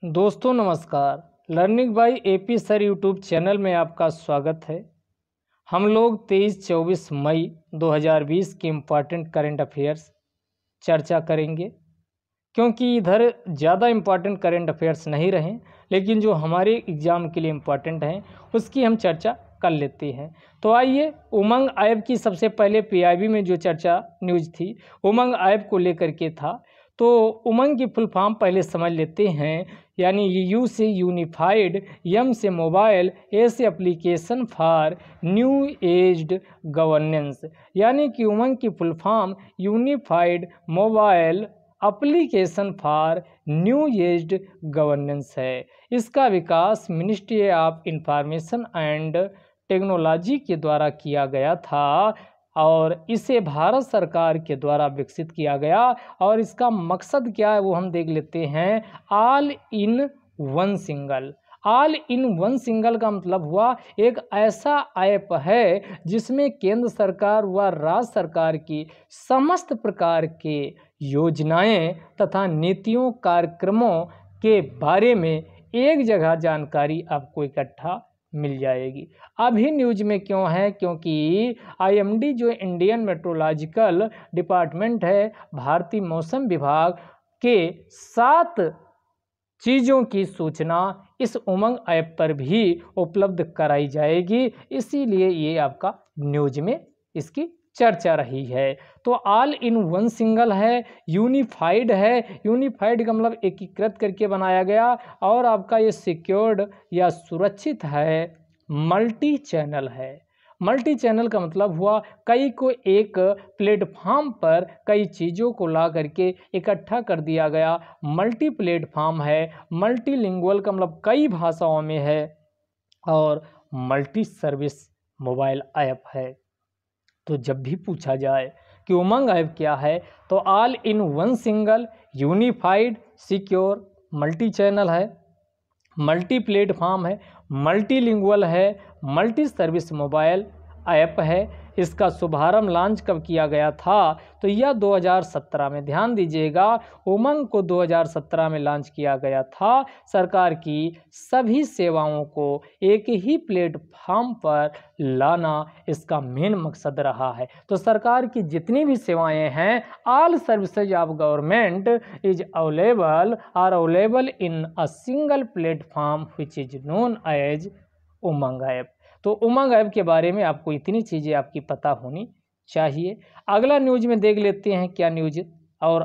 दोस्तों नमस्कार। Learning by AP sir YouTube channel में आपका स्वागत है। हम लोग 23-24 मई 2020 के इम्पॉर्टेंट करंट अफेयर्स चर्चा करेंगे, क्योंकि इधर ज़्यादा इम्पॉर्टेंट करंट अफेयर्स नहीं रहे, लेकिन जो हमारे एग्ज़ाम के लिए इम्पॉर्टेंट हैं उसकी हम चर्चा कर लेते हैं। तो आइए, उमंग ऐप की सबसे पहले पीआईबी में जो चर्चा न्यूज़ थी उमंग ऐप को लेकर के था। तो उमंग की फुल फॉर्म पहले समझ लेते हैं। यानी यू से यूनिफाइड, एम से मोबाइल, ए से application for new aged governance. यानी कि उमंग की full form unified mobile application for new aged governance है। इसका विकास ministry of information and technology के द्वारा किया गया था और इसे भारत सरकार के द्वारा विकसित किया गया। और इसका मकसद क्या है वो हम देख लेते हैं। All in one single. All in one single का मतलब हुआ एक ऐसा ऐप है जिसमें केंद्र सरकार व राज्य सरकार की समस्त प्रकार के योजनाएं तथा नीतियों कार्यक्रमों के बारे में एक जगह जानकारी आपको इकट्ठा मिल जाएगी। अभी न्यूज में क्यों है? क्योंकि आईएमडी जो इंडियन मेट्रोलॉजिकल डिपार्टमेंट है, भारतीय मौसम विभाग के 7 चीज़ों की सूचना इस उमंग ऐप पर भी उपलब्ध कराई जाएगी, इसीलिए ये आपका न्यूज में इसकी चर्चा रही है। तो ऑल इन वन सिंगल है, यूनिफाइड है। यूनिफाइड का मतलब एकीकृत करके बनाया गया, और आपका ये सिक्योर्ड या सुरक्षित है। मल्टी चैनल है। मल्टी चैनल का मतलब हुआ कई को एक प्लेटफॉर्म पर कई चीज़ों को ला करके इकट्ठा कर दिया गया। मल्टी प्लेटफॉर्म है। मल्टीलिंगुअल का मतलब कई भाषाओं में है, और मल्टी सर्विस मोबाइल ऐप है। तो जब भी पूछा जाए कि उमंग ऐप क्या है, तो all in one single, unified, secure, multi channel है, मल्टी प्लेटफॉर्म है, मल्टीलिंगुअल है, मल्टी सर्विस मोबाइल ऐप है। इसका शुभारंभ लॉन्च कब किया गया था? तो यह 2017 में, ध्यान दीजिएगा, उमंग को 2017 में लॉन्च किया गया था। सरकार की सभी सेवाओं को एक ही प्लेटफॉर्म पर लाना इसका मेन मकसद रहा है। तो सरकार की जितनी भी सेवाएं हैं, all services of government is available in a single platform which is known as Umang app. तो उमंग ऐप के बारे में आपको इतनी चीज़ें आपकी पता होनी चाहिए। अगला न्यूज में देख लेते हैं क्या न्यूज और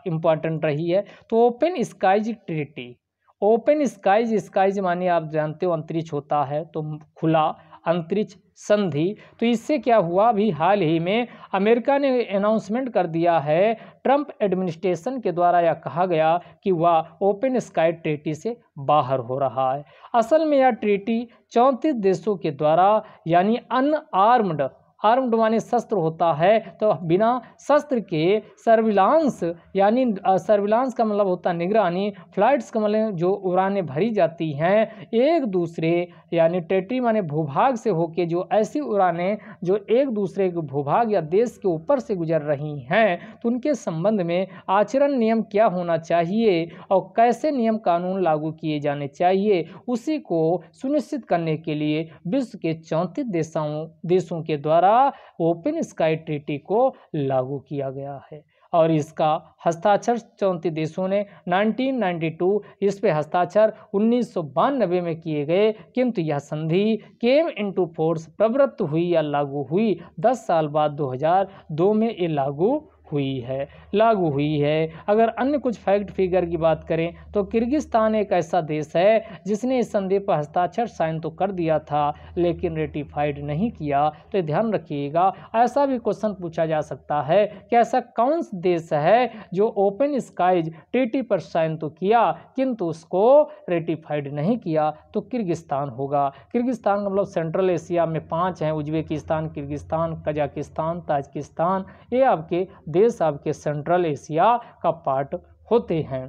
इम्पॉर्टेंट रही है। तो open skies treaty. Open skies, skies माने आप जानते हो अंतरिक्ष होता है, तो खुला अंतरिक्ष संधि। तो इससे क्या हुआ, अभी हाल ही में अमेरिका ने अनाउंसमेंट कर दिया है, ट्रंप एडमिनिस्ट्रेशन के द्वारा यह कहा गया कि वह ओपन स्काई ट्रीटी से बाहर हो रहा है। असल में यह ट्रीटी 34 देशों के द्वारा, यानी अनआर्म्ड, आर्म्ड माने शस्त्र होता है, तो बिना शस्त्र के सर्विलांस, यानी सर्विलांस का मतलब होता है निगरानी, फ्लाइट्स का मतलब जो उड़ानें भरी जाती हैं एक दूसरे, यानी टेरिटरी माने भूभाग से होके जो ऐसी उड़ानें जो एक दूसरे के भूभाग या देश के ऊपर से गुजर रही हैं, तो उनके संबंध में आचरण नियम क्या होना चाहिए और कैसे नियम कानून लागू किए जाने चाहिए, उसी को सुनिश्चित करने के लिए विश्व के 34 देशों के द्वारा ओपन स्काई ट्रीटी को लागू किया गया है। और इसका हस्ताक्षर 34 देशों ने 1992, इस पे हस्ताक्षर 1992 में किए गए, किंतु यह संधि केम इनटू फोर्स, प्रवृत्त हुई या लागू हुई 10 साल बाद 2002 में ये लागू हुई है। अगर अन्य कुछ फैक्ट फिगर की बात करें तो किर्गिस्तान एक ऐसा देश है जिसने इस संधि पर हस्ताक्षर साइन तो कर दिया था लेकिन रेटिफाइड नहीं किया। तो ध्यान रखिएगा, ऐसा भी क्वेश्चन पूछा जा सकता है कि ऐसा कौन सा देश है जो ओपन स्काईज ट्रीटी पर साइन तो किया किंतु उसको रेटिफाइड नहीं किया, तो किर्गिस्तान होगा। किर्गिस्तान का मतलब सेंट्रल एशिया में 5 हैं, उज्बेकिस्तान, किर्गिस्तान, कजाकिस्तान, ताजिकिस्तान, ये आपके देश आपके सेंट्रल एशिया का पार्ट होते हैं।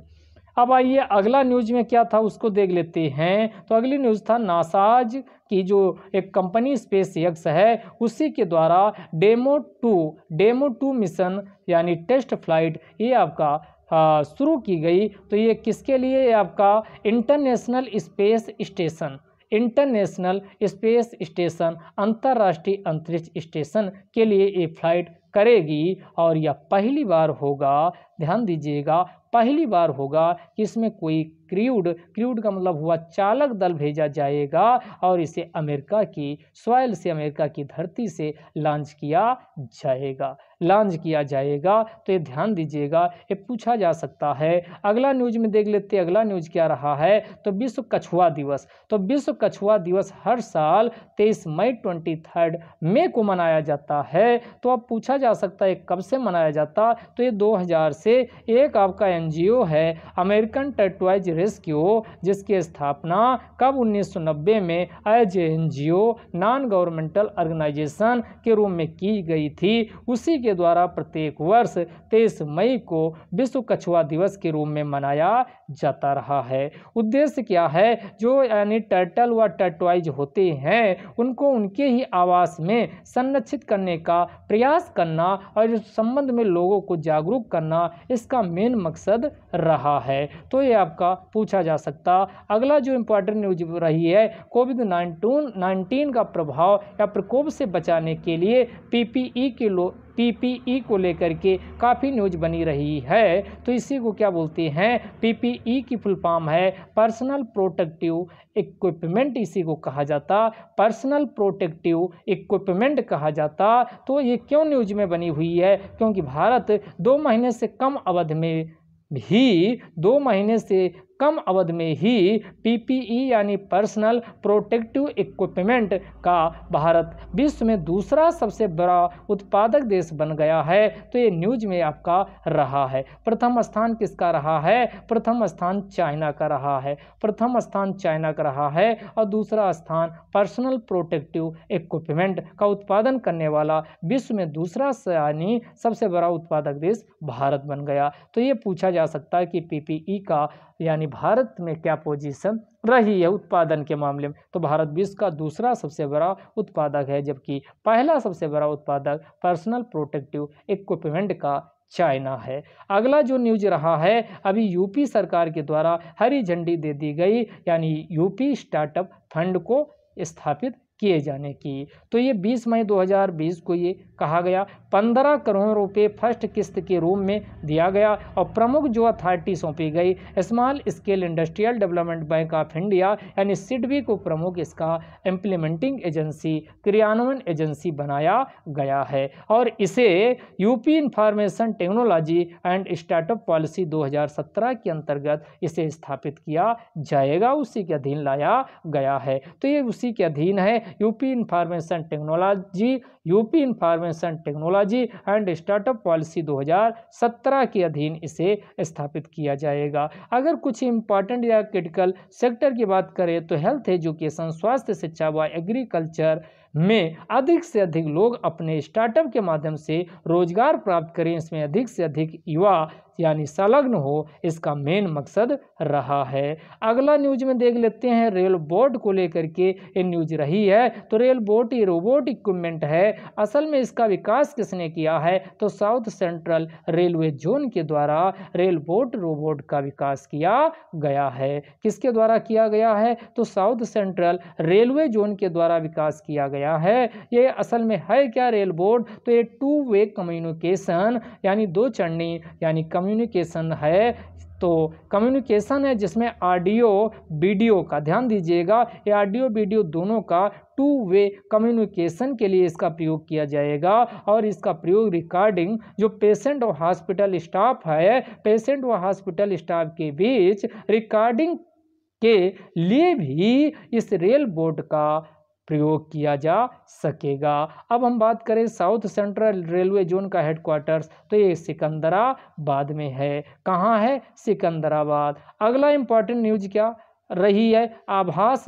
अब आइए अगला न्यूज में क्या था उसको देख लेते हैं। तो अगली न्यूज था नासाज की जो एक कंपनी स्पेस एक्स है उसी के द्वारा डेमो 2 मिशन यानी टेस्ट फ्लाइट, ये आपका शुरू की गई। तो ये किसके लिए? आपका international space station, international space station, अंतर्राष्ट्रीय अंतरिक्ष स्टेशन के लिए ये फ्लाइट करेगी। और यह पहली बार होगा, ध्यान दीजिएगा, पहली बार होगा कि इसमें कोई क्रूड का मतलब हुआ चालक दल भेजा जाएगा और इसे अमेरिका की सॉइल से, अमेरिका की धरती से लॉन्च किया जाएगा। तो ये ध्यान दीजिएगा, ये पूछा जा सकता है। अगला न्यूज में देख लेते हैं, अगला न्यूज क्या रहा है। तो विश्व कछुआ दिवस, तो विश्व कछुआ दिवस हर साल 23 मई 23 मई को मनाया जाता है। तो अब पूछा जा सकता है कब से मनाया जाता। तो ये 2000 से एक आपका एनजीओ है अमेरिकन टर्टवाइज रेस्क्यू, जिसकी स्थापना कब? 1990 में as NGO, non governmental organisation के रूप में की गई थी। उसी के द्वारा प्रत्येक वर्ष 23 मई को विश्व कछुआ दिवस के रूप में मनाया जाता रहा है। उद्देश्य क्या है? जो यानी टर्टल व टर्टवाइज होते हैं उनको उनके ही आवास में संरक्षित करने का प्रयास करना और इस संबंध में लोगों को जागरूक करना इसका मेन मकसद रहा है। तो ये आपका पूछा जा सकता। अगला जो इम्पोर्टेंट न्यूज रही है, कोविड-19 का प्रभाव या प्रकोप से बचाने के लिए पीपीई को लेकर के काफ़ी न्यूज बनी रही है। तो इसी को क्या बोलते हैं? पीपीई की फुल फॉर्म है पर्सनल प्रोटेक्टिव इक्विपमेंट, इसी को कहा जाता, पर्सनल प्रोटेक्टिव इक्विपमेंट कहा जाता। तो ये क्यों न्यूज में बनी हुई है? क्योंकि भारत 2 महीने से कम अवधि में ही पीपीई यानी पर्सनल प्रोटेक्टिव इक्विपमेंट का भारत विश्व में दूसरा सबसे बड़ा उत्पादक देश बन गया है। तो ये न्यूज में आपका रहा है। प्रथम स्थान किसका रहा है? प्रथम स्थान चाइना का रहा है और दूसरा स्थान पर्सनल प्रोटेक्टिव इक्विपमेंट का उत्पादन करने वाला विश्व में दूसरा यानी सबसे बड़ा उत्पादक देश भारत बन गया। तो ये पूछा जा सकता है कि पीपीई का यानी भारत में क्या पोजीशन रही है उत्पादन के मामले में। तो भारत विश्व का दूसरा सबसे बड़ा उत्पादक है, जबकि पहला सबसे बड़ा उत्पादक पर्सनल प्रोटेक्टिव इक्विपमेंट का चाइना है। अगला जो न्यूज रहा है, अभी यूपी सरकार के द्वारा हरी झंडी दे दी गई यानी यूपी स्टार्टअप फंड को स्थापित किए जाने की। तो ये 20 मई 2020 को ये कहा गया। 15 करोड़ रुपए फर्स्ट किस्त के रूप में दिया गया और प्रमुख जो अथॉरिटी सौंपी गई small scale industrial development bank of India यानी सिडबी को प्रमुख इसका इम्प्लीमेंटिंग एजेंसी, क्रियान्वयन एजेंसी बनाया गया है और इसे UP information technology and startup policy 2017 के अंतर्गत इसे स्थापित किया जाएगा, उसी के अधीन लाया गया है। तो ये उसी के अधीन है, UP information technology and startup policy 2017 के अधीन इसे स्थापित किया जाएगा। अगर कुछ इंपॉर्टेंट या क्रिटिकल सेक्टर की बात करें तो हेल्थ, एजुकेशन, स्वास्थ्य, शिक्षा व एग्रीकल्चर में अधिक से अधिक लोग अपने स्टार्टअप के माध्यम से रोजगार प्राप्त करें, इसमें अधिक से अधिक युवा यानी संलग्न हो, इसका मेन मकसद रहा है। अगला न्यूज में देख लेते हैं, रेल बोट को लेकर के ये न्यूज रही है। तो रेल बोट ये रोबोट इक्विपमेंट है। असल में इसका विकास किसने किया है? तो साउथ सेंट्रल रेलवे जोन के द्वारा रेल बोट रोबोट का विकास किया गया है। किसके द्वारा किया गया है? तो साउथ सेंट्रल रेलवे जोन के द्वारा विकास किया गया है। ये असल में है क्या रेल बोट? तो ये 2 वे कम्युनिकेशन यानी 2 चरणीय यानी कम्युनिकेशन है। तो कम्युनिकेशन है जिसमें ऑडियो वीडियो का, ध्यान दीजिएगा, ये ऑडियो वीडियो दोनों का 2 वे कम्युनिकेशन के लिए इसका प्रयोग किया जाएगा और इसका प्रयोग रिकॉर्डिंग जो पेशेंट और हॉस्पिटल स्टाफ है, पेशेंट व हॉस्पिटल स्टाफ के बीच रिकॉर्डिंग के लिए भी इस रेल बोट का प्रयोग किया जा सकेगा। अब हम बात करें साउथ सेंट्रल रेलवे जोन का हेडक्वार्टर्स, तो ये सिकंदराबाद में है। कहाँ है? सिकंदराबाद। अगला इंपॉर्टेंट न्यूज क्या रही है। आभास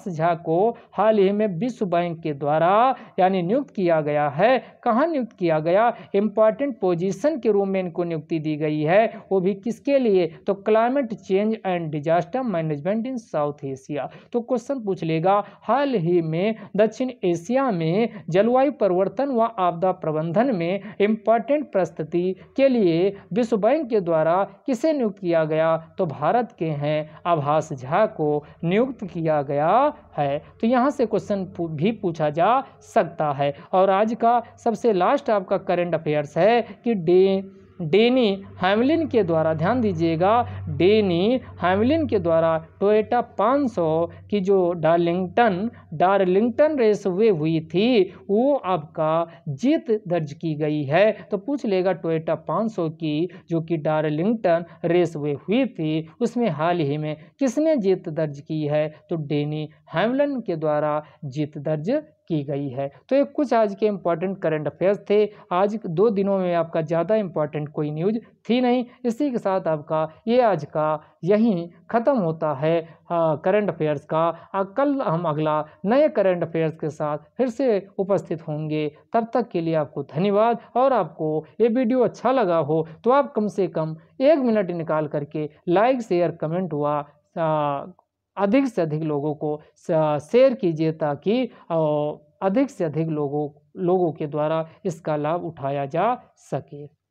झा को हाल ही में विश्व बैंक के द्वारा यानी नियुक्त किया गया है। कहाँ नियुक्त किया गया? इम्पॉर्टेंट पोजीशन के रूप में इनको नियुक्ति दी गई है, वो भी किसके लिए? तो climate change and disaster management in south Asia. तो क्वेश्चन पूछ लेगा, हाल ही में दक्षिण एशिया में जलवायु परिवर्तन व आपदा प्रबंधन में इम्पॉर्टेंट प्रस्तुति के लिए विश्व बैंक के द्वारा किसे नियुक्त किया गया? तो भारत के हैं आभास झा को नियुक्त किया गया है। तो यहाँ से क्वेश्चन भी पूछा जा सकता है। और आज का सबसे लास्ट आपका करंट अफेयर्स है कि डेनी हैमलिन के द्वारा, ध्यान दीजिएगा, डेनी हैमलिन के द्वारा टोयोटा 500 की जो डार्लिंगटन रेसवे हुई थी वो आपका जीत दर्ज की गई है। तो पूछ लेगा टोयोटा 500 की जो कि डार्लिंगटन रेसवे हुई थी उसमें हाल ही में किसने जीत दर्ज की है? तो डेनी हैमलिन के द्वारा जीत दर्ज की गई है। तो ये कुछ आज के इम्पॉर्टेंट करंट अफेयर्स थे। आज 2 दिनों में आपका ज़्यादा इम्पॉर्टेंट कोई न्यूज थी नहीं। इसी के साथ आपका ये आज का यहीं ख़त्म होता है करंट अफेयर्स का। कल हम अगला नए करंट अफेयर्स के साथ फिर से उपस्थित होंगे। तब तक के लिए आपको धन्यवाद। और आपको ये वीडियो अच्छा लगा हो तो आप कम से कम 1 मिनट निकाल करके लाइक शेयर कमेंट हुआ अधिक से अधिक लोगों को शेयर कीजिए ताकि अधिक से अधिक लोगों के द्वारा इसका लाभ उठाया जा सके।